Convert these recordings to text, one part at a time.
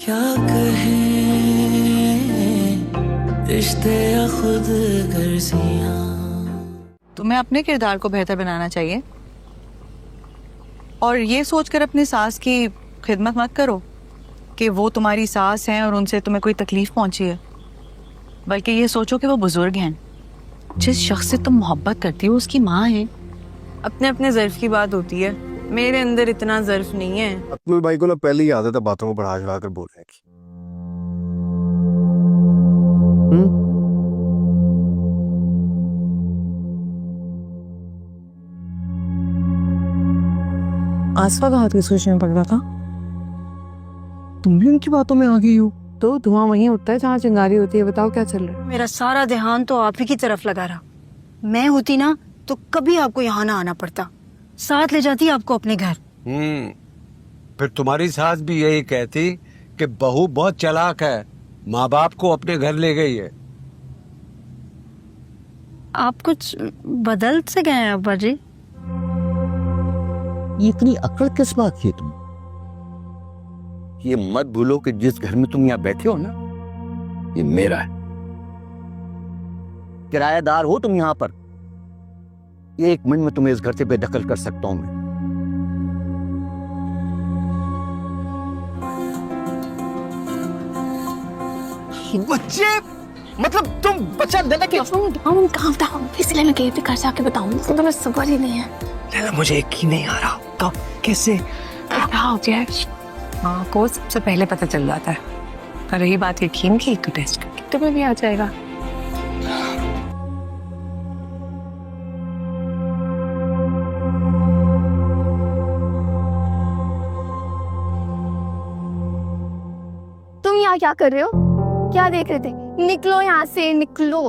کیا کہیں رشتے یا خود غرضیاں. تمہیں اپنے کردار کو بہتر بنانا چاہیے اور یہ سوچ کر اپنی ساس کی خدمت مت کرو کہ وہ تمہاری ساس ہیں اور ان سے تمہیں کوئی تکلیف پہنچی ہے، بلکہ یہ سوچو کہ وہ بزرگ ہیں. جس شخص سے تم محبت کرتی ہو اس کی ماں ہے. اپنے اپنے ظرف کی بات ہوتی ہے، میرے اندر اتنا ظرف نہیں ہے. اکمل بھائی کو نا پہلے ہی عادت ہے باتوں کو بڑھا چڑھا کر بولنے کی. آسفا کا ہاتھ کس خوشی میں پڑ رہا تھا؟ تم بھی ان کی باتوں میں آ گئی ہو. تو دھواں وہیں اٹھتا ہے جہاں چنگاری ہوتی ہے. بتاؤ کیا چل رہا ہے؟ میرا سارا دھیان تو آپ ہی کی طرف لگا رہا. میں ہوتی نا تو کبھی آپ کو یہاں نہ آنا پڑتا، ساتھ لے جاتی آپ کو اپنے گھر. پھر تمہاری ساس بھی یہی کہتی کہ بہو بہت چلاک ہے، ماں باپ کو اپنے گھر لے گئی ہے. آپ کچھ بدل سے گئے ہیں ابا جی. یہ اتنی اکڑ کس بات کی ہے تم؟ یہ مت بھولو کہ جس گھر میں تم یہاں بیٹھے ہو نا یہ میرا ہے. کرایہ دار ہو تم یہاں پر. یہ 1 منٹ میں تمہیں اس گھر سے بے دخل کر سکتا ہوں میں. بچے مطلب تم بچہ دینا کیا؟ اس لیے میں کہیں پہ گھر جا کے بتاؤں گی. تمہیں صبر ہی نہیں ہے. لیلا مجھے یقین نہیں آ رہا. کب کیسے؟ ماں کو سب سے پہلے پتہ چل جاتا ہے. اور رہی بات یقین کی تو ٹیسٹ کر کے تمہیں بھی آ جائے گا. تم یہاں کیا کر رہے ہو؟ کیا دیکھ رہے تھے؟ نکلو یہاں سے، نکلو.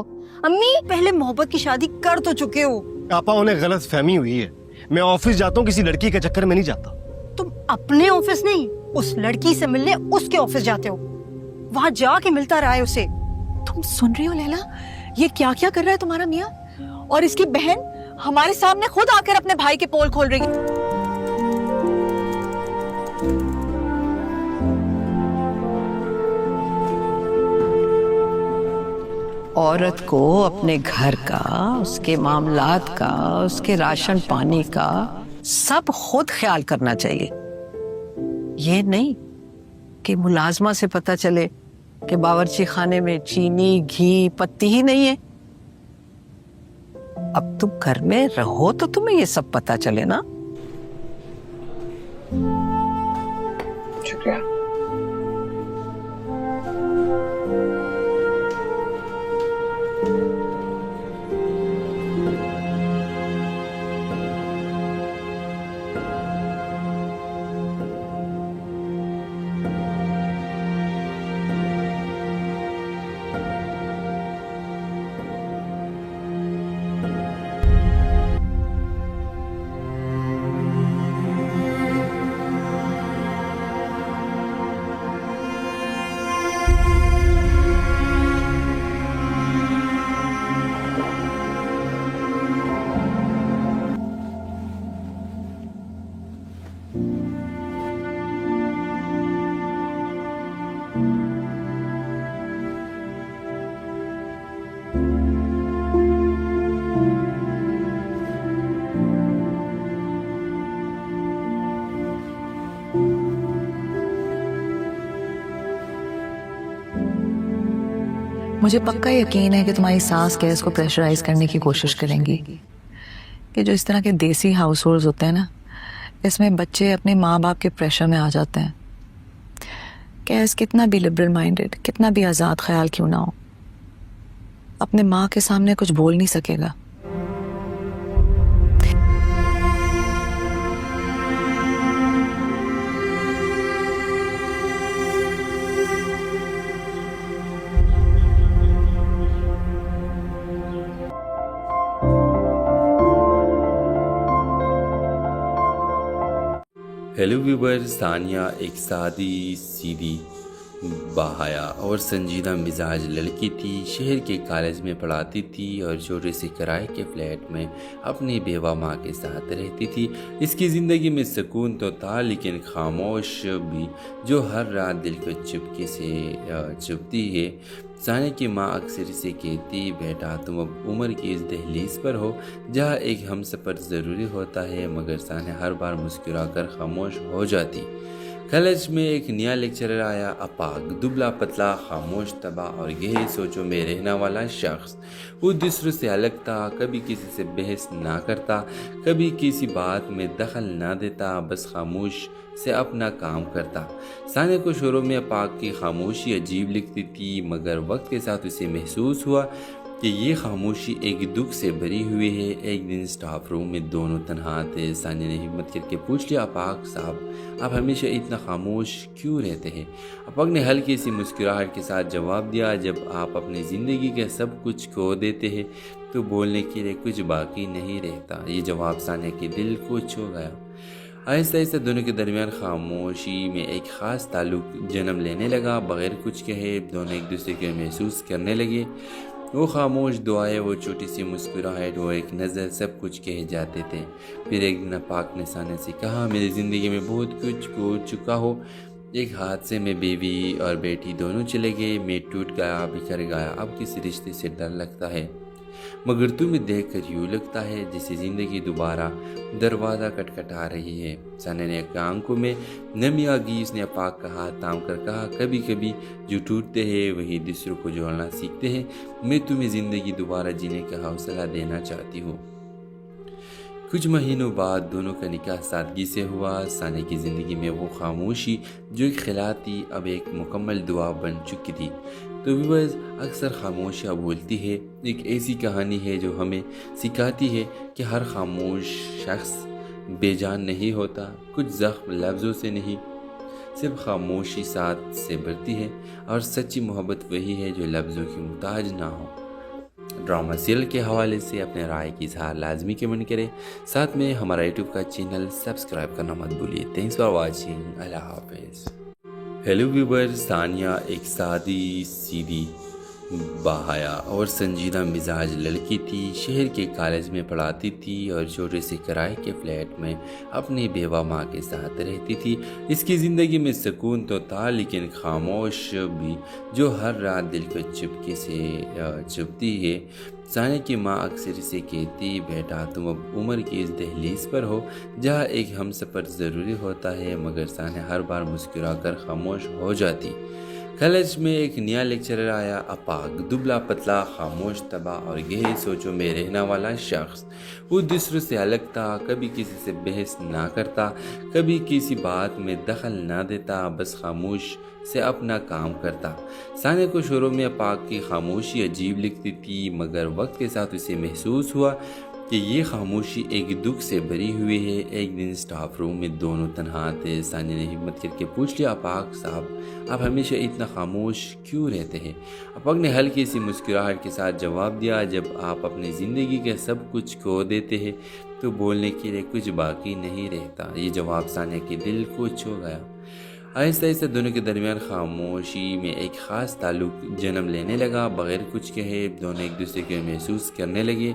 امی پہلے محبت کی شادی کر تو چکے ہو. آپا انہیں غلط فہمی ہوئی ہے. میں آفس جاتا ہوں، کسی لڑکی کے چکر میں نہیں جاتا. تم اپنے آفس نہیں، اس لڑکی سے ملنے اس کے آفس جاتے ہو. وہاں جا کے ملتا رہا ہے اسے. تم سن رہی ہو لیلا یہ کیا کیا کر رہا ہے تمہارا میاں؟ اور اس کی بہن ہمارے سامنے خود آ کر اپنے بھائی کے پول کھول رہی ہے. عورت کو اپنے گھر کا، اس کے معاملات کا، اس کے راشن پانی کا سب خود خیال کرنا چاہیے. یہ نہیں کہ ملازمہ سے پتہ چلے کہ باورچی خانے میں چینی، گھی، پتی ہی نہیں ہے. اب تم گھر میں رہو تو تمہیں یہ سب پتہ چلے نا. شکریہ. مجھے پکا یقین ہے کہ تمہاری ساس گیس کو پریشرائز کرنے کی کوشش کریں گی کہ جو اس طرح کے دیسی ہاؤس ہولڈز ہوتے ہیں نا، اس میں بچے اپنے ماں باپ کے پریشر میں آ جاتے ہیں. گیس کتنا بھی لبرل مائنڈڈ، کتنا بھی آزاد خیال کیوں نہ ہو، اپنے ماں کے سامنے کچھ بول نہیں سکے گا. ہیلو ویورز، ثانیہ ایک سادی سیدھی باحیا اور سنجیدہ مزاج لڑکی تھی، شہر کے کالج میں پڑھاتی تھی اور چھوٹے سے کرائے کے فلیٹ میں اپنی بیوہ ماں کے ساتھ رہتی تھی۔ اس کی زندگی میں سکون تو تھا لیکن خاموش بھی جو ہر رات دل کو چپکے سے چبھتی ہے۔ ثانیہ کی ماں اکثر اسے کہتی، بیٹا تم اب عمر کی اس دہلیز پر ہو جہاں ایک ہم سفر ضروری ہوتا ہے، مگر ثانیہ ہر بار مسکرا کر خاموش ہو جاتی۔ کالج میں ایک نیا لیکچرر آیا، اپاگ، دبلا پتلا، خاموش طبع اور گہری سوچوں میں رہنے والا شخص۔ وہ دوسروں سے الگ تھا، کبھی کسی سے بحث نہ کرتا، کبھی کسی بات میں دخل نہ دیتا، بس خاموش سے اپنا کام کرتا۔ ثانیہ کو شروع میں اپاگ کی خاموشی عجیب لگتی تھی، مگر وقت کے ساتھ اسے محسوس ہوا کہ یہ خاموشی ایک دکھ سے بھری ہوئی ہے۔ ایک دن اسٹاف روم میں دونوں تنہا تھے۔ ثانیہ نے ہمت کر کے پوچھ لیا، اپاگ صاحب آپ ہمیشہ اتنا خاموش کیوں رہتے ہیں؟ اپاگ نے ہلکی سی مسکراہٹ کے ساتھ جواب دیا، جب آپ اپنی زندگی کے سب کچھ کھو دیتے ہیں تو بولنے کے لیے کچھ باقی نہیں رہتا۔ یہ جواب ثانیہ کے دل کو چھو گیا۔ آہستہ آہستہ دونوں کے درمیان خاموشی میں ایک خاص تعلق جنم لینے لگا۔ بغیر کچھ کہے دونوں ایک دوسرے کو محسوس کرنے لگے۔ وہ خاموش دعائیں، وہ چھوٹی سی مسکراہٹ، وہ ایک نظر، سب کچھ کہے جاتے تھے۔ پھر ایک دن اپاگ نے ثانیہ سے کہا، میری زندگی میں بہت کچھ کھو چکا ہو، ایک حادثے میں بیوی اور بیٹی دونوں چلے گئے، میں ٹوٹ گیا، بکھر گیا، اب کسی رشتے سے ڈر لگتا ہے، مگر تمہیں دیکھ کر یوں لگتا ہے جیسے زندگی دوبارہ دروازہ کٹکھٹا رہی ہے۔ ثانیہ نے آنکھوں میں نمی آ گئی۔ اس نے اپاگ کا ہاتھ تھام کر کہا، کبھی کبھی جو ٹوٹتے ہیں وہی دوسروں کو جوڑنا سیکھتے ہیں، میں تمہیں زندگی دوبارہ جینے کا حوصلہ دینا چاہتی ہوں۔ کچھ مہینوں بعد دونوں کا نکاح سادگی سے ہوا۔ ثانیہ کی زندگی میں وہ خاموشی جو ایک خلا تھی اب ایک مکمل دعا بن چکی تھی۔ تو ویورز، اکثر خاموشیاں بولتی ہے، ایک ایسی کہانی ہے جو ہمیں سکھاتی ہے کہ ہر خاموش شخص بے جان نہیں ہوتا، کچھ زخم لفظوں سے نہیں، صرف خاموشی ساتھ سے بھرتی ہے، اور سچی محبت وہی ہے جو لفظوں کی محتاج نہ ہو۔ ڈرامہ سیریل کے حوالے سے اپنے رائے کی اظہار لازمی کمنٹ کریں، ساتھ میں ہمارا یوٹیوب کا چینل سبسکرائب کرنا مت بھولیے۔ تھینکس فار واچنگ، اللہ حافظ۔ ہیلو ویور، ثانیہ ایک سادی سیدھی باحیا اور سنجیدہ مزاج لڑکی تھی، شہر کے کالج میں پڑھاتی تھی اور چھوٹے سے کرائے کے فلیٹ میں اپنی بیوہ ماں کے ساتھ رہتی تھی۔ اس کی زندگی میں سکون تو تھا لیکن خاموش بھی جو ہر رات دل کو چپکے سے چبھتی ہے۔ ثانیہ کی ماں اکثر اسے کہتی، بیٹا تم اب عمر کی اس دہلیز پر ہو جہاں ایک ہم سفر ضروری ہوتا ہے، مگر ثانیہ ہر بار مسکرا کر خاموش ہو جاتی۔ کالج میں ایک نیا لیکچرر آیا، اپاگ، دبلا پتلا، خاموش طبع اور گہری سوچوں میں رہنے والا شخص۔ وہ دوسروں سے الگ تھا، کبھی کسی سے بحث نہ کرتا، کبھی کسی بات میں دخل نہ دیتا، بس خاموش سے اپنا کام کرتا۔ ثانیہ کو شروع میں اپاگ کی خاموشی عجیب لگتی تھی، مگر وقت کے ساتھ اسے محسوس ہوا کہ یہ خاموشی ایک دکھ سے بھری ہوئی ہے۔ ایک دن اسٹاف روم میں دونوں تنہا تھے۔ ثانیہ نے ہمت کر کے پوچھ لیا، اپاگ صاحب آپ ہمیشہ اتنا خاموش کیوں رہتے ہیں؟ اپاگ نے ہلکی سی مسکراہٹ کے ساتھ جواب دیا، جب آپ اپنی زندگی کے سب کچھ کھو دیتے ہیں تو بولنے کے لیے کچھ باقی نہیں رہتا۔ یہ جواب ثانیہ کے دل کو چھو گیا۔ آہستہ آہستہ دونوں کے درمیان خاموشی میں ایک خاص تعلق جنم لینے لگا۔ بغیر کچھ کہے دونوں ایک دوسرے کو محسوس کرنے لگے۔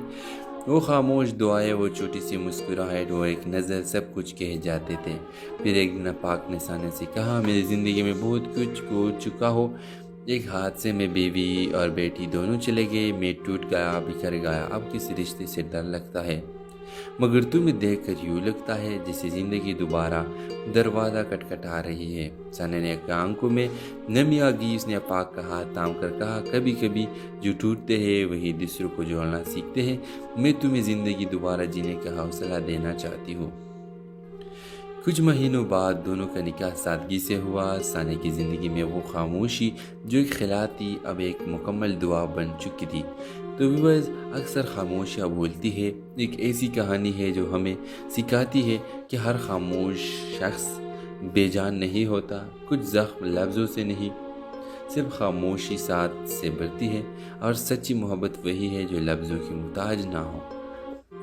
وہ خاموش دعائیں، وہ چھوٹی سی مسکراہٹ، وہ ایک نظر، سب کچھ کہے جاتے تھے۔ پھر ایک دن اپاگ نے ثانیہ سے کہا، میری زندگی میں بہت کچھ کھو چکا ہو، ایک حادثے میں بیوی اور بیٹی دونوں چلے گئے، میں ٹوٹ گیا، بکھر گیا، اب کسی رشتے سے ڈر لگتا ہے، مگر تمہیں دیکھ کر یوں لگتا ہے جیسے زندگی دوبارہ دروازہ کٹکھٹا رہی ہے۔ ثانیہ نے آنکھوں میں نمی آ گئی۔ اس نے اپاگ کا ہاتھ تھام کر کہا، کبھی کبھی جو ٹوٹتے ہیں وہی دوسروں کو جوڑنا سیکھتے ہیں، میں تمہیں زندگی دوبارہ جینے کا حوصلہ دینا چاہتی ہوں۔ کچھ مہینوں بعد دونوں کا نکاح سادگی سے ہوا۔ ثانیہ کی زندگی میں وہ خاموشی جو ایک خلا تھی اب ایک مکمل دعا بن چکی تھی۔ تو ویورز، اکثر خاموشیاں بولتی ہے، ایک ایسی کہانی ہے جو ہمیں سکھاتی ہے کہ ہر خاموش شخص بے جان نہیں ہوتا، کچھ زخم لفظوں سے نہیں، صرف خاموشی ساتھ سے بھرتی ہے، اور سچی محبت وہی ہے جو لفظوں کی محتاج نہ ہو۔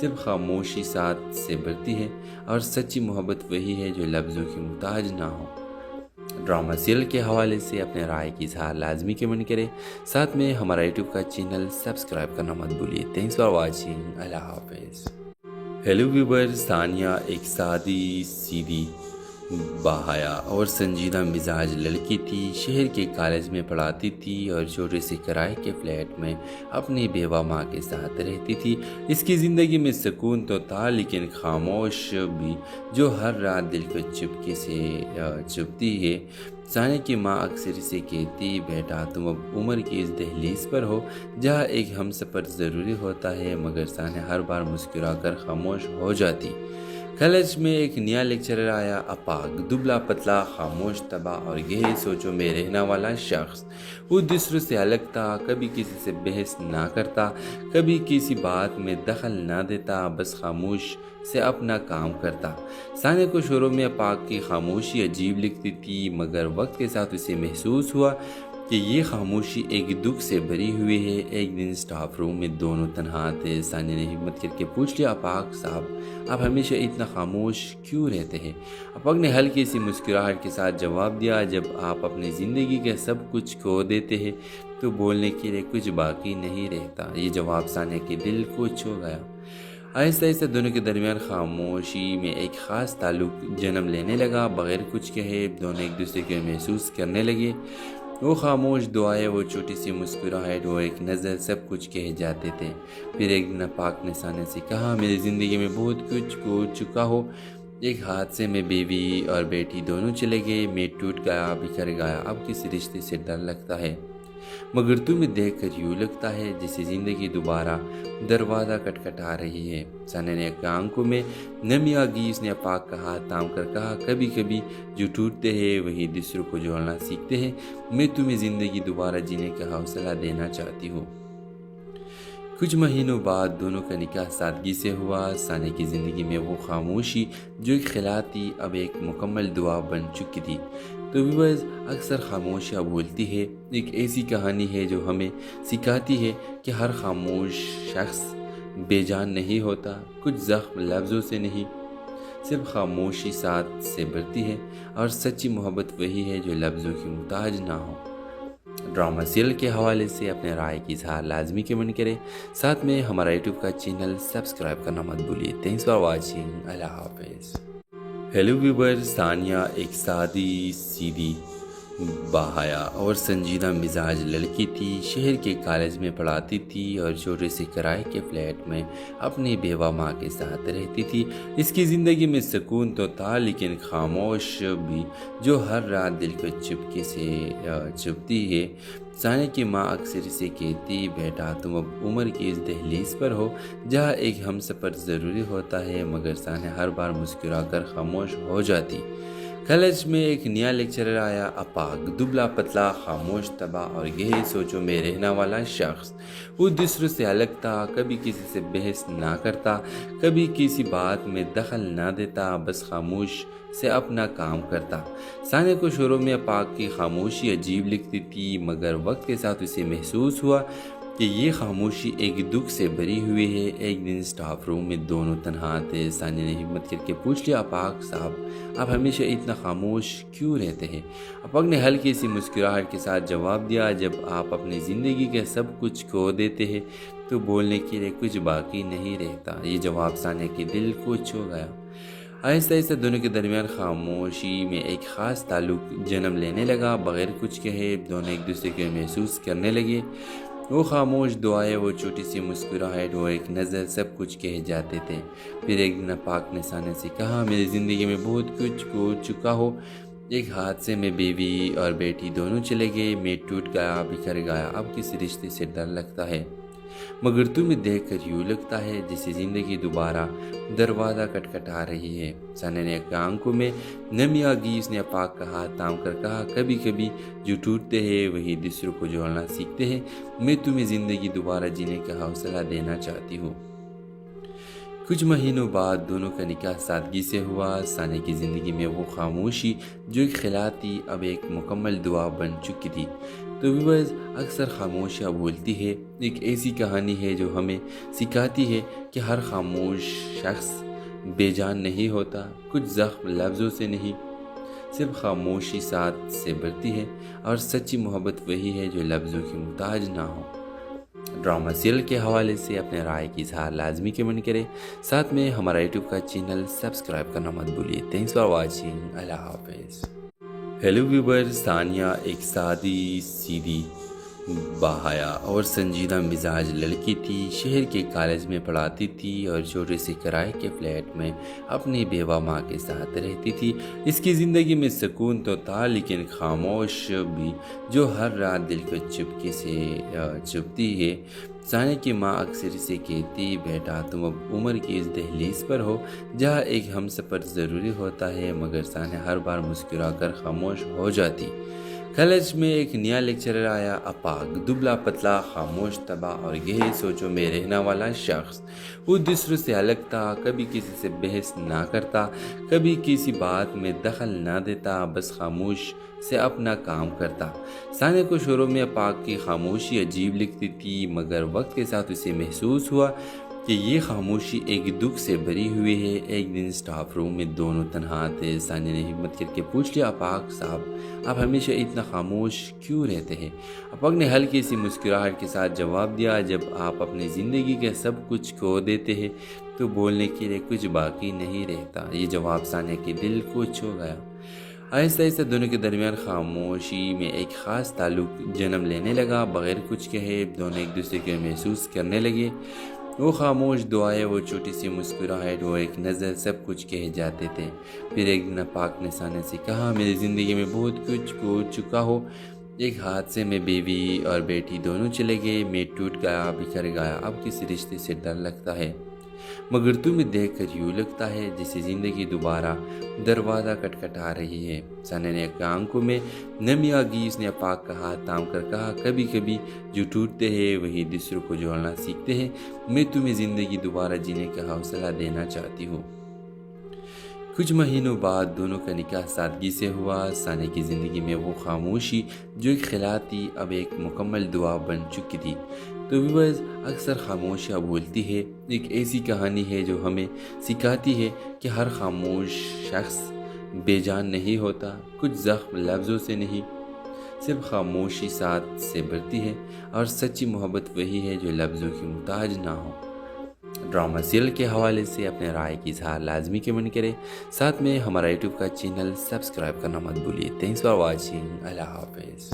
صرف خاموشی ساتھ سے بڑھتی ہے اور سچی محبت وہی ہے جو لفظوں کی محتاج نہ ہو۔ ڈرامہ سیریل کے حوالے سے اپنے رائے کی اظہار لازمی کمنٹ کریں، ساتھ میں ہمارا یوٹیوب کا چینل سبسکرائب کرنا مت بھولیے۔ تھینکس فار واچنگ، اللہ حافظ۔ ہیلو ویورز، ثانیہ ایک سادی سیدھی باحیا اور سنجیدہ مزاج لڑکی تھی۔ شہر کے کالج میں پڑھاتی تھی اور چھوٹے سے کرائے کے فلیٹ میں اپنی بیوہ ماں کے ساتھ رہتی تھی۔ اس کی زندگی میں سکون تو تھا، لیکن خاموش بھی جو ہر رات دل کو چپکے سے چبھتی ہے۔ ثانیہ کی ماں اکثر اسے کہتی، بیٹا تم اب عمر کی اس دہلیز پر ہو جہاں ایک ہم سفر ضروری ہوتا ہے، مگر ثانیہ ہر بار مسکرا کر خاموش ہو جاتی۔ کالج میں ایک نیا لیکچرر آیا، اپاگ، دبلا پتلا، خاموش طبع اور گہری سوچوں میں رہنے والا شخص۔ وہ دوسروں سے الگ تھا، کبھی کسی سے بحث نہ کرتا، کبھی کسی بات میں دخل نہ دیتا، بس خاموش سے اپنا کام کرتا۔ ثانیہ کو شروع میں اپاگ کی خاموشی عجیب لگتی تھی، مگر وقت کے ساتھ اسے محسوس ہوا کہ یہ خاموشی ایک دکھ سے بھری ہوئی ہے۔ ایک دن اسٹاف روم میں دونوں تنہا تھے۔ ثانیہ نے ہمت کر کے پوچھ لیا، اپاگ صاحب آپ ہمیشہ اتنا خاموش کیوں رہتے ہیں؟ اپاگ نے ہلکی سی مسکراہٹ کے ساتھ جواب دیا، جب آپ اپنی زندگی کے سب کچھ کھو دیتے ہیں تو بولنے کے لیے کچھ باقی نہیں رہتا۔ یہ جواب ثانیہ کے دل کو چھو گیا۔ آہستہ آہستہ دونوں کے درمیان خاموشی میں ایک خاص تعلق جنم لینے لگا۔ بغیر کچھ کہے دونوں ایک دوسرے کو محسوس کرنے لگے۔ وہ خاموش دعائیں، وہ چھوٹی سی مسکراہٹ، وہ ایک نظر، سب کچھ کہے جاتے تھے۔ پھر ایک دن اپاگ نے ثانیہ سے کہا، میری زندگی میں بہت کچھ کھو چکا ہو، ایک حادثے میں بیوی اور بیٹی دونوں چلے گئے، میں ٹوٹ گیا، بکھر گیا، اب کسی رشتے سے ڈر لگتا ہے، مگر تمہیں دیکھ کر یوں لگتا ہے جیسے زندگی دوبارہ دروازہ کٹکھٹا رہی ہے۔ ثانیہ نے آنکھوں میں نمی آ گئی۔ اس نے اپاگ کا ہاتھ تھام کر کہا، کبھی کبھی جو ٹوٹتے ہیں وہی دوسروں کو جوڑنا سیکھتے ہیں، میں تمہیں زندگی دوبارہ جینے کا حوصلہ دینا چاہتی ہوں۔ کچھ مہینوں بعد دونوں کا نکاح سادگی سے ہوا۔ ثانیہ کی زندگی میں وہ خاموشی جو ایک خلا تھی اب ایک مکمل دعا بن چکی تھی۔ تو ویورز، اکثر خاموشیاں بولتی ہے، ایک ایسی کہانی ہے جو ہمیں سکھاتی ہے کہ ہر خاموش شخص بے جان نہیں ہوتا، کچھ زخم لفظوں سے نہیں، صرف خاموشی ساتھ سے بڑھتی ہے، اور سچی محبت وہی ہے جو لفظوں کی محتاج نہ ہو۔ ڈرامہ سیریل کے حوالے سے اپنے رائے کی اظہار لازمی کمنٹ کریں، ساتھ میں ہمارا یوٹیوب کا چینل سبسکرائب کرنا مت بھولیے۔ تھینکس فار واچنگ، اللہ حافظ۔ ہیلو ویورز، ثانیہ ایک سادی سیدھی باحیا اور سنجیدہ مزاج لڑکی تھی۔ شہر کے کالج میں پڑھاتی تھی اور چھوٹے سے کرائے کے فلیٹ میں اپنی بیوہ ماں کے ساتھ رہتی تھی۔ اس کی زندگی میں سکون تو تھا، لیکن خاموش بھی جو ہر رات دل کو چپکے سے چبھتی ہے۔ ثانیہ کی ماں اکثر اسے کہتی، بیٹا تم اب عمر کی اس دہلیز پر ہو جہاں ایک ہم سفر ضروری ہوتا ہے، مگر ثانیہ ہر بار مسکرا کر خاموش ہو جاتی۔ کالج میں ایک نیا لیکچرر آیا، اپاگ، دبلا پتلا، خاموش طبع اور گہری سوچوں میں رہنے والا شخص۔ وہ دوسروں سے الگ تھا، کبھی کسی سے بحث نہ کرتا، کبھی کسی بات میں دخل نہ دیتا، بس خاموش سے اپنا کام کرتا۔ ثانیہ کو شروع میں اپاگ کی خاموشی عجیب لگتی تھی، مگر وقت کے ساتھ اسے محسوس ہوا کہ یہ خاموشی ایک دکھ سے بھری ہوئی ہے۔ ایک دن اسٹاف روم میں دونوں تنہا تھے۔ ثانیہ نے ہمت کر کے پوچھ لیا، اپاگ صاحب آپ ہمیشہ اتنا خاموش کیوں رہتے ہیں؟ اپاگ نے ہلکی سی مسکراہٹ کے ساتھ جواب دیا، جب آپ اپنی زندگی کے سب کچھ کھو دیتے ہیں تو بولنے کے لیے کچھ باقی نہیں رہتا۔ یہ جواب ثانیہ کے دل کو چھو گیا۔ آہستہ آہستہ دونوں کے درمیان خاموشی میں ایک خاص تعلق جنم لینے لگا۔ بغیر کچھ کہے دونوں ایک دوسرے کو محسوس کرنے لگے۔ وہ خاموش دعائیں، وہ چھوٹی سی مسکراہٹ، وہ ایک نظر، سب کچھ کہے جاتے تھے۔ پھر ایک دن اپاگ نے ثانیہ سے کہا، میری زندگی میں بہت کچھ کھو چکا ہو، ایک حادثے میں بیوی اور بیٹی دونوں چلے گئے، میں ٹوٹ گیا، بکھر گیا، اب کسی رشتے سے ڈر لگتا ہے، مگر تمہیں دیکھ کر یوں لگتا ہے جیسے زندگی دوبارہ دروازہ کٹکھٹا رہی ہے۔ ثانیہ نے آنکھوں میں نمی آ گئی۔ اس نے اپاگ کا ہاتھ تھام کر کہا، کبھی کبھی جو ٹوٹتے ہیں وہی دوسروں کو جوڑنا سیکھتے ہیں، میں تمہیں زندگی دوبارہ جینے کا حوصلہ دینا چاہتی ہوں۔ کچھ مہینوں بعد دونوں کا نکاح سادگی سے ہوا۔ ثانیہ کی زندگی میں وہ خاموشی جو ایک خلا تھی اب ایک مکمل دعا بن چکی تھی۔ تو ویورز اکثر خاموشیاں بولتی ہے ایک ایسی کہانی ہے جو ہمیں سکھاتی ہے کہ ہر خاموش شخص بے جان نہیں ہوتا، کچھ زخم لفظوں سے نہیں، صرف خاموشی ساتھ سے بڑھتی ہے، اور سچی محبت وہی ہے جو لفظوں کی محتاج نہ ہو۔ ڈرامہ سیریل کے حوالے سے اپنے رائے کی اظہار لازمی کمنٹ کریں، ساتھ میں ہمارا یوٹیوب کا چینل سبسکرائب کرنا مت بھولیے۔ تھینکس فار واچنگ، اللہ حافظ۔ ہیلو ویورز، ثانیہ ایک سادی سیدھی باحیا اور سنجیدہ مزاج لڑکی تھی۔ شہر کے کالج میں پڑھاتی تھی اور چھوٹے سے کرائے کے فلیٹ میں اپنی بیوہ ماں کے ساتھ رہتی تھی۔ اس کی زندگی میں سکون تو تھا، لیکن خاموش بھی جو ہر رات دل کو چپکے سے چبھتی ہے۔ ثانیہ کی ماں اکثر اسے کہتی، بیٹا تم اب عمر کی اس دہلیز پر ہو جہاں ایک ہم سفر ضروری ہوتا ہے، مگر ثانیہ ہر بار مسکرا کر خاموش ہو جاتی۔ کالج میں ایک نیا لیکچرر آیا، اپاگ، دبلا پتلا، خاموش طبع اور گہری سوچوں میں رہنے والا شخص۔ وہ دوسروں سے الگ تھا، کبھی کسی سے بحث نہ کرتا، کبھی کسی بات میں دخل نہ دیتا، بس خاموش سے اپنا کام کرتا۔ ثانیہ کو شروع میں اپاگ کی خاموشی عجیب لگتی تھی، مگر وقت کے ساتھ اسے محسوس ہوا کہ یہ خاموشی ایک دکھ سے بھری ہوئی ہے۔ ایک دن اسٹاف روم میں دونوں تنہا تھے۔ ثانیہ نے ہمت کر کے پوچھ لیا، اپاگ صاحب آپ ہمیشہ اتنا خاموش کیوں رہتے ہیں؟ اپاگ نے ہلکی سی مسکراہٹ کے ساتھ جواب دیا، جب آپ اپنی زندگی کے سب کچھ کھو دیتے ہیں تو بولنے کے لیے کچھ باقی نہیں رہتا۔ یہ جواب ثانیہ کے دل کو چھو گیا۔ آہستہ آہستہ دونوں کے درمیان خاموشی میں ایک خاص تعلق جنم لینے لگا۔ بغیر کچھ کہے دونوں ایک دوسرے کو محسوس کرنے لگے۔ وہ خاموش دعائیں، وہ چھوٹی سی مسکراہٹ، وہ ایک نظر، سب کچھ کہے جاتے تھے۔ پھر ایک دن اپاگ نے ثانیہ سے کہا، میری زندگی میں بہت کچھ کھو چکا ہو، ایک حادثے میں بیوی اور بیٹی دونوں چلے گئے، میں ٹوٹ گیا، بکھر گیا، اب کسی رشتے سے ڈر لگتا ہے، مگر تمہیں دیکھ کر یوں لگتا ہے جیسے زندگی دوبارہ دروازہ کٹکھٹا رہی ہے۔ ثانیہ نے آنکھوں میں نمی آ گئی۔ اس نے اپاگ کا ہاتھ تھام کر کہا، کبھی کبھی جو ٹوٹتے ہیں وہی دوسروں کو جوڑنا سیکھتے ہیں، میں تمہیں زندگی دوبارہ جینے کا حوصلہ دینا چاہتی ہوں۔ کچھ مہینوں بعد دونوں کا نکاح سادگی سے ہوا۔ ثانیہ کی زندگی میں وہ خاموشی جو ایک خلا تھی اب ایک مکمل دعا بن چکی تھی۔ تو ویورز اکثر خاموشیاں بولتی ہے ایک ایسی کہانی ہے جو ہمیں سکھاتی ہے کہ ہر خاموش شخص بے جان نہیں ہوتا، کچھ زخم لفظوں سے نہیں، صرف خاموشی ساتھ سے بڑھتی ہے، اور سچی محبت وہی ہے جو لفظوں کی محتاج نہ ہو۔ ڈرامہ سیریل کے حوالے سے اپنے رائے کی اظہار لازمی کمنٹ کریں، ساتھ میں ہمارا یوٹیوب کا چینل سبسکرائب کرنا مت بھولیے۔ تھینکس فار واچنگ، اللہ حافظ۔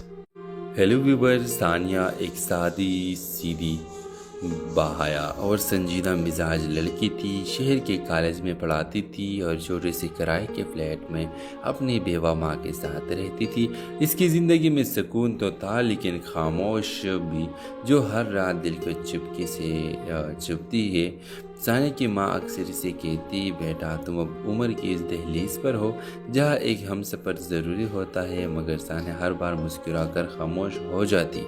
ہیلو ویورز، ثانیہ ایک سادی سیدھی باحیا اور سنجیدہ مزاج لڑکی تھی۔ شہر کے کالج میں پڑھاتی تھی اور چھوٹے سے کرائے کے فلیٹ میں اپنی بیوہ ماں کے ساتھ رہتی تھی۔ اس کی زندگی میں سکون تو تھا، لیکن خاموش بھی جو ہر رات دل کو چپکے سے چبھتی ہے۔ ثانیہ کی ماں اکثر اسے کہتی، بیٹا تم اب عمر کی اس دہلیز پر ہو جہاں ایک ہم سفر ضروری ہوتا ہے، مگر ثانیہ ہر بار مسکرا کر خاموش ہو جاتی۔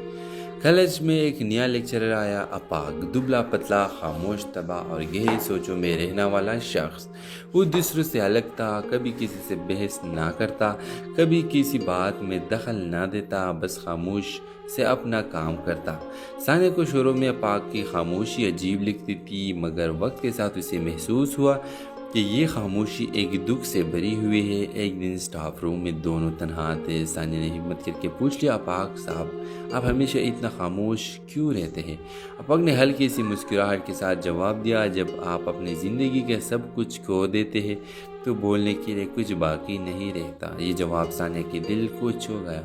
کالج میں ایک نیا لیکچرر آیا، اپاگ، دبلا پتلا، خاموش طبع اور گہری سوچوں میں رہنے والا شخص۔ وہ دوسروں سے الگ تھا، کبھی کسی سے بحث نہ کرتا، کبھی کسی بات میں دخل نہ دیتا، بس خاموش سے اپنا کام کرتا۔ ثانیہ کو شروع میں اپاگ کی خاموشی عجیب لگتی تھی، مگر وقت کے ساتھ اسے محسوس ہوا کہ یہ خاموشی ایک دکھ سے بھری ہوئی ہے۔ ایک دن اسٹاف روم میں دونوں تنہا تھے۔ ثانیہ نے ہمت کر کے پوچھ لیا، اپاگ صاحب آپ ہمیشہ اتنا خاموش کیوں رہتے ہیں؟ اپاگ نے ہلکی سی مسکراہٹ کے ساتھ جواب دیا، جب آپ اپنی زندگی کے سب کچھ کھو دیتے ہیں تو بولنے کے لیے کچھ باقی نہیں رہتا۔ یہ جواب ثانیہ کے دل کو چھو گیا۔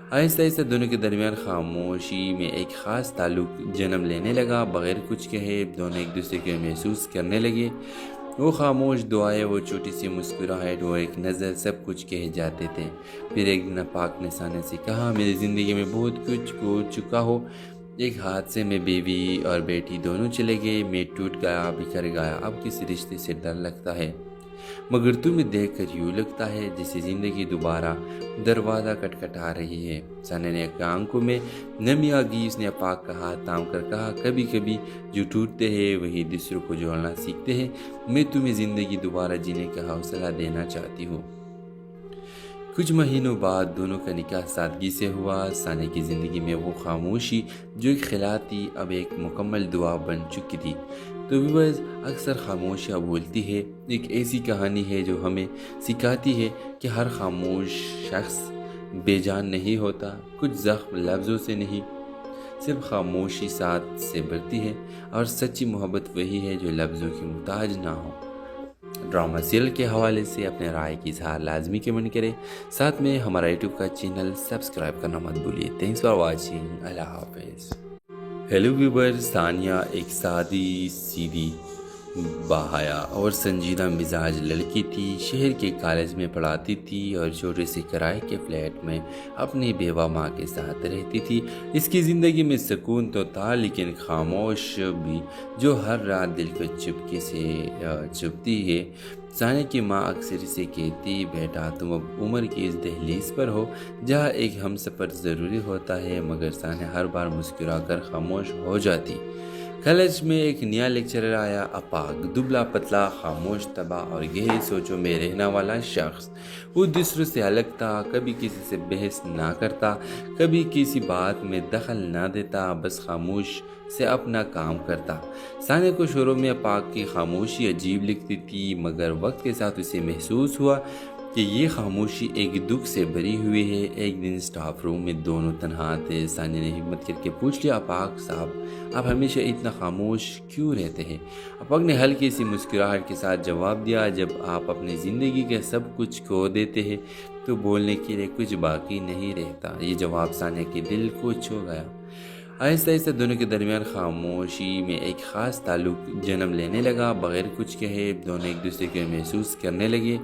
آہستہ آہستہ دونوں کے درمیان خاموشی میں ایک خاص تعلق جنم لینے لگا۔ بغیر کچھ کہے دونوں ایک دوسرے کو محسوس کرنے لگے۔ وہ خاموش دعائیں، وہ چھوٹی سی مسکراہٹ، وہ ایک نظر، سب کچھ کہے جاتے تھے۔ پھر ایک دن اپاگ نے ثانیہ سے کہا، میری زندگی میں بہت کچھ کھو چکا ہو، ایک حادثے میں بیوی اور بیٹی دونوں چلے گئے، میں ٹوٹ گیا، بکھر گیا، اب کسی رشتے سے ڈر لگتا ہے، مگر تمہیں دیکھ کر یوں لگتا ہے جیسے زندگی دوبارہ دروازہ کٹکھٹا رہی ہے۔ ثانیہ نے آنکھوں میں نمی آ گئی۔ اس نے اپاگ کا ہاتھ تھام کر کہا، کبھی کبھی جو ٹوٹتے ہیں وہی دوسروں کو جوڑنا سیکھتے ہیں، میں تمہیں زندگی دوبارہ جینے کا حوصلہ دینا چاہتی ہوں۔ کچھ مہینوں بعد دونوں کا نکاح سادگی سے ہوا۔ ثانیہ کی زندگی میں وہ خاموشی جو ایک خلا تھی اب ایک مکمل دعا بن چکی تھی۔ تو ویورز، اکثر خاموشیاں بولتی ہے ایک ایسی کہانی ہے جو ہمیں سکھاتی ہے کہ ہر خاموش شخص بے جان نہیں ہوتا، کچھ زخم لفظوں سے نہیں، صرف خاموشی ساتھ سے بڑھتی ہے، اور سچی محبت وہی ہے جو لفظوں کی محتاج نہ ہو۔ ڈرامہ سیریل کے حوالے سے اپنے رائے کی اظہار لازمی کمنٹ کریں، ساتھ میں ہمارا یوٹیوب کا چینل سبسکرائب کرنا مت بھولیے۔ تھینکس فار واچنگ، اللہ حافظ۔ ہیلو ویور، ثانیہ ایک سادی سیدھی باحیا اور سنجیدہ مزاج لڑکی تھی۔ شہر کے کالج میں پڑھاتی تھی اور چھوٹے سے کرائے کے فلیٹ میں اپنی بیوہ ماں کے ساتھ رہتی تھی۔ اس کی زندگی میں سکون تو تھا، لیکن خاموش بھی جو ہر رات دل کو چپکے سے چبھتی ہے۔ ثانیہ کی ماں اکثر اسے کہتی، بیٹا تم اب عمر کی اس دہلیز پر ہو جہاں ایک ہم سفر ضروری ہوتا ہے، مگر ثانیہ ہر بار مسکرا کر خاموش ہو جاتی۔ کالج میں ایک نیا لیکچرر آیا، اپاگ، دبلا پتلا، خاموش طبع اور گہری سوچوں میں رہنے والا شخص۔ وہ دوسروں سے الگ تھا، کبھی کسی سے بحث نہ کرتا، کبھی کسی بات میں دخل نہ دیتا، بس خاموش سے اپنا کام کرتا۔ ثانیہ کو شروع میں اپاگ کی خاموشی عجیب لگتی تھی، مگر وقت کے ساتھ اسے محسوس ہوا کہ یہ خاموشی ایک دکھ سے بھری ہوئی ہے۔ ایک دن اسٹاف روم میں دونوں تنہا تھے۔ ثانیہ نے ہمت کر کے پوچھ لیا، اپاگ صاحب آپ ہمیشہ اتنا خاموش کیوں رہتے ہیں؟ اپاگ نے ہلکی سی مسکراہٹ کے ساتھ جواب دیا، جب آپ اپنی زندگی کے سب کچھ کھو دیتے ہیں تو بولنے کے لیے کچھ باقی نہیں رہتا۔ یہ جواب ثانیہ کے دل کو چھو گیا۔ آہستہ آہستہ دونوں کے درمیان خاموشی میں ایک خاص تعلق جنم لینے لگا۔ بغیر کچھ کہے دونوں ایک دوسرے کو محسوس کرنے لگے۔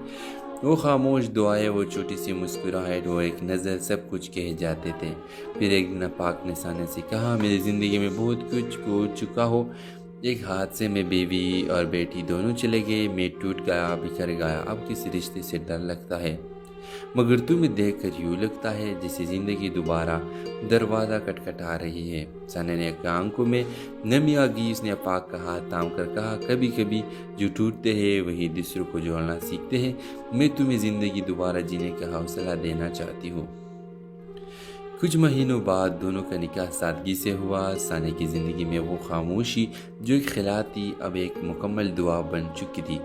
وہ خاموش دعائیں، وہ چھوٹی سی مسکراہٹ، وہ ایک نظر، سب کچھ کہے جاتے تھے۔ پھر ایک دن اپاگ نے ثانیہ سے کہا، میری زندگی میں بہت کچھ کھو چکا ہو، ایک حادثے میں بیوی اور بیٹی دونوں چلے گئے، میں ٹوٹ گیا، بکھر گیا، اب کسی رشتے سے ڈر لگتا ہے، مگر تمہیں دیکھ کر یوں لگتا ہے جیسے زندگی دوبارہ دروازہ کٹکھٹا رہی ہے۔ ثانیہ نے آنکھوں میں نمی آ گئی۔ اس نے اپاگ کا ہاتھ تھام کر کہا، کبھی کبھی جو ٹوٹتے ہیں وہی دوسروں کو جوڑنا سیکھتے ہیں، میں تمہیں زندگی دوبارہ جینے کا حوصلہ دینا چاہتی ہوں۔ کچھ مہینوں بعد دونوں کا نکاح سادگی سے ہوا۔ ثانیہ کی زندگی میں وہ خاموشی جو ایک خلا تھی اب ایک مکمل دعا بن چکی تھی۔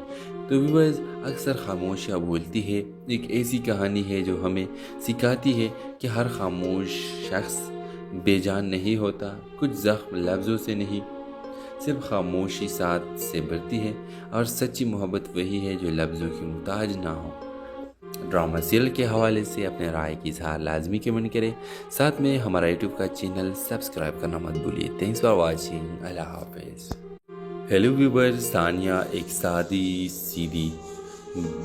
تو ویورز، اکثر خاموشیاں بولتی ہے ایک ایسی کہانی ہے جو ہمیں سکھاتی ہے کہ ہر خاموش شخص بے جان نہیں ہوتا، کچھ زخم لفظوں سے نہیں، صرف خاموشی ساتھ سے بڑھتی ہے، اور سچی محبت وہی ہے جو لفظوں کی محتاج نہ ہو۔ ڈرامہ سیریل کے حوالے سے اپنے رائے کی اظہار لازمی کمنٹ کریں، ساتھ میں ہمارا یوٹیوب کا چینل سبسکرائب کرنا مت بھولیے۔ تھینکس فار واچنگ، اللہ حافظ۔ ہیلو ویور، ثانیہ ایک سادی سیدھی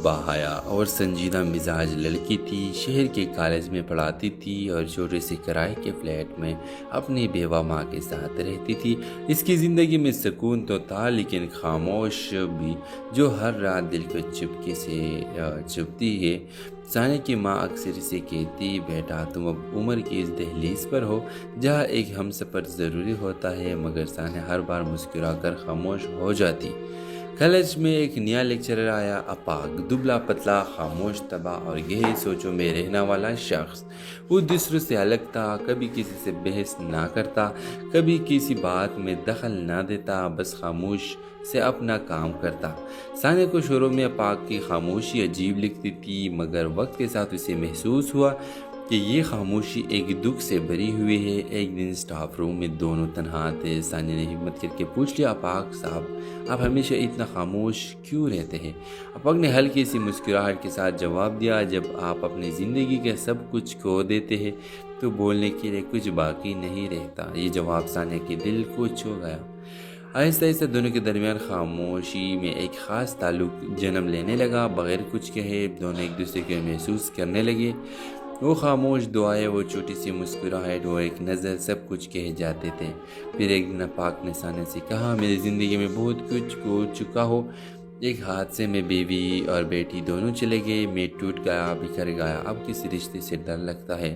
باحیا اور سنجیدہ مزاج لڑکی تھی۔ شہر کے کالج میں پڑھاتی تھی اور چھوٹے سے کرائے کے فلیٹ میں اپنی بیوہ ماں کے ساتھ رہتی تھی۔ اس کی زندگی میں سکون تو تھا، لیکن خاموش بھی جو ہر رات دل کو چپکے سے چبھتی ہے۔ ثانیہ کی ماں اکثر اسے کہتی، بیٹا تم اب عمر کی اس دہلیز پر ہو جہاں ایک ہم سفر ضروری ہوتا ہے، مگر ثانیہ ہر بار مسکرا کر خاموش ہو جاتی۔ کالج میں ایک نیا لیکچرر آیا، اپاگ، دبلا پتلا، خاموش طبع اور گہری سوچوں میں رہنے والا شخص۔ وہ دوسروں سے الگ تھا، کبھی کسی سے بحث نہ کرتا، کبھی کسی بات میں دخل نہ دیتا، بس خاموش سے اپنا کام کرتا۔ ثانیہ کو شروع میں اپاگ کی خاموشی عجیب لگتی تھی، مگر وقت کے ساتھ اسے محسوس ہوا کہ یہ خاموشی ایک دکھ سے بھری ہوئی ہے۔ ایک دن اسٹاف روم میں دونوں تنہا تھے۔ ثانیہ نے ہمت کر کے پوچھ لیا، اپاگ صاحب آپ ہمیشہ اتنا خاموش کیوں رہتے ہیں؟ اپاگ نے ہلکی سی مسکراہٹ کے ساتھ جواب دیا، جب آپ اپنی زندگی کے سب کچھ کھو دیتے ہیں تو بولنے کے لیے کچھ باقی نہیں رہتا۔ یہ جواب ثانیہ کے دل کو چھو گیا۔ آہستہ آہستہ دونوں کے درمیان خاموشی میں ایک خاص تعلق جنم لینے لگا۔ بغیر کچھ کہے دونوں ایک دوسرے کو محسوس کرنے لگے۔ وہ خاموش دعائیں، وہ چھوٹی سی مسکراہٹ، وہ ایک نظر، سب کچھ کہے جاتے تھے۔ پھر ایک دن اپاگ نے ثانیہ سے کہا، میری زندگی میں بہت کچھ کھو چکا ہو، ایک حادثے میں بیوی اور بیٹی دونوں چلے گئے، میں ٹوٹ گیا، بکھر گیا، اب کسی رشتے سے ڈر لگتا ہے،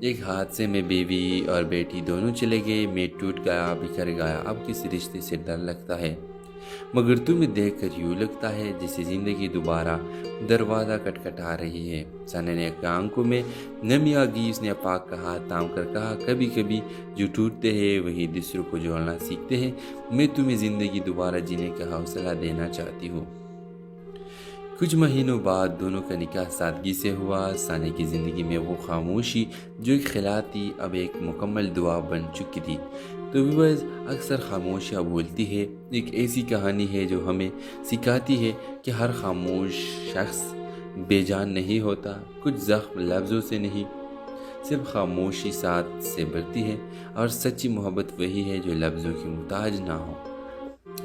ایک حادثے میں بیوی اور بیٹی دونوں چلے گئے، میٹ ٹوٹ گیا، بکھر گیا، اب کسی رشتے سے ڈر لگتا ہے، مگر تمہیں دیکھ کر یوں لگتا ہے جیسے زندگی دوبارہ دروازہ کٹکھٹا رہی ہے۔ ثانیہ نے آنکھوں میں نمی آ گئی، اس نے اپاک کا ہاتھ تھام کر کہا، کبھی کبھی جو ٹوٹتے ہیں وہی دوسروں کو جوڑنا سیکھتے ہیں، میں تمہیں زندگی دوبارہ جینے کا حوصلہ دینا چاہتی ہوں۔ کچھ مہینوں بعد دونوں کا نکاح سادگی سے ہوا۔ ثانیہ کی زندگی میں وہ خاموشی جو ایک خلا تھی اب ایک مکمل دعا بن چکی تھی۔ تو ویورز، اکثر خاموشیاں بولتی ہے، ایک ایسی کہانی ہے جو ہمیں سکھاتی ہے کہ ہر خاموش شخص بے جان نہیں ہوتا، کچھ زخم لفظوں سے نہیں، صرف خاموشی ساتھ سے بڑھتی ہے، اور سچی محبت وہی ہے جو لفظوں کی محتاج نہ ہو۔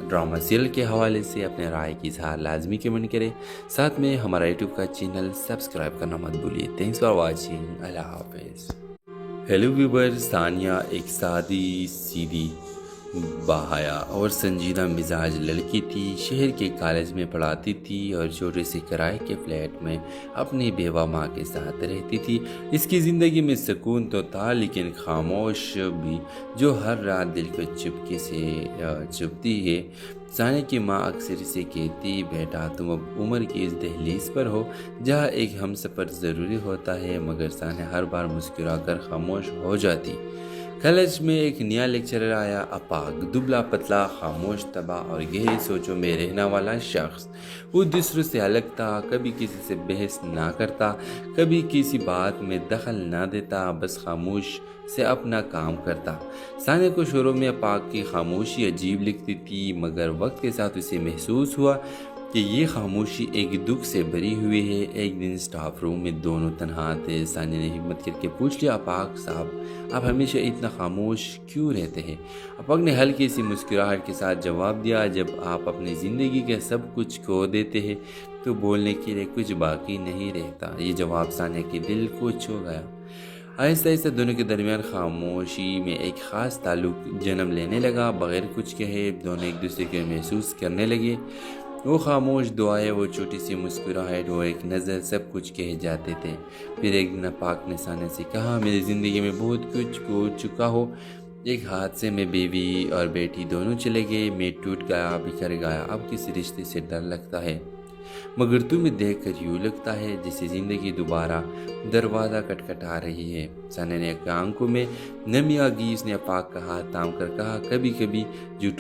ڈرامہ سیریل کے حوالے سے اپنے رائے کی اظہار لازمی کمنٹ کریں، ساتھ میں ہمارا یوٹیوب کا چینل سبسکرائب کرنا مت بھولیے۔ تھینکس فار واچنگ، اللہ حافظ۔ ہیلو ویور، ثانیہ ایک سادی سیدھی باحیا اور سنجیدہ مزاج لڑکی تھی، شہر کے کالج میں پڑھاتی تھی اور چھوٹے سے کرائے کے فلیٹ میں اپنی بیوہ ماں کے ساتھ رہتی تھی۔ اس کی زندگی میں سکون تو تھا، لیکن خاموش بھی جو ہر رات دل کو چپکے سے چبھتی ہے۔ ثانیہ کی ماں اکثر اسے کہتی، بیٹا تم اب عمر کی اس دہلیز پر ہو جہاں ایک ہم سفر ضروری ہوتا ہے، مگر ثانیہ ہر بار مسکرا کر خاموش ہو جاتی۔ کالج میں ایک نیا لیکچرر آیا، اپاک، دبلا پتلا، خاموش طبع اور گہری سوچوں میں رہنے والا شخص۔ وہ دوسروں سے الگ تھا، کبھی کسی سے بحث نہ کرتا، کبھی کسی بات میں دخل نہ دیتا، بس خاموش سے اپنا کام کرتا۔ ثانیہ کو شروع میں اپاک کی خاموشی عجیب لگتی تھی، مگر وقت کے ساتھ اسے محسوس ہوا کہ یہ خاموشی ایک دکھ سے بھری ہوئی ہے۔ ایک دن اسٹاف روم میں دونوں تنہا تھے۔ ثانیہ نے ہمت کر کے پوچھ لیا، اپاک صاحب آپ ہمیشہ اتنا خاموش کیوں رہتے ہیں؟ اپاک نے ہلکی سی مسکراہٹ کے ساتھ جواب دیا، جب آپ اپنی زندگی کے سب کچھ کھو دیتے ہیں تو بولنے کے لیے کچھ باقی نہیں رہتا۔ یہ جواب ثانیہ کے دل کو چھو گیا۔ آہستہ آہستہ دونوں کے درمیان خاموشی میں ایک خاص تعلق جنم لینے لگا۔ بغیر کچھ کہے دونوں ایک دوسرے کو محسوس کرنے لگے۔ وہ خاموش دعائیں، وہ چھوٹی سی مسکراہٹ، وہ ایک نظر، سب کچھ کہہ جاتے تھے۔ پھر ایک دن اپاک نے ثانیہ سے کہا، میری زندگی میں بہت کچھ کھو چکا ہو، ایک حادثے میں بیوی اور بیٹی دونوں چلے گئے، میٹ ٹوٹ گیا، بکھر گیا، اب کسی رشتے سے ڈر لگتا ہے، مگر تمہیں دیکھ کر یوں لگتا ہے جیسے زندگی دوبارہ دروازہ کٹکھٹا رہی ہے۔ ثانیہ نے آنکھوں میں نمی آ گئی، اس نے اپاک کا ہاتھ تھام کر کہا، کبھی کبھی جو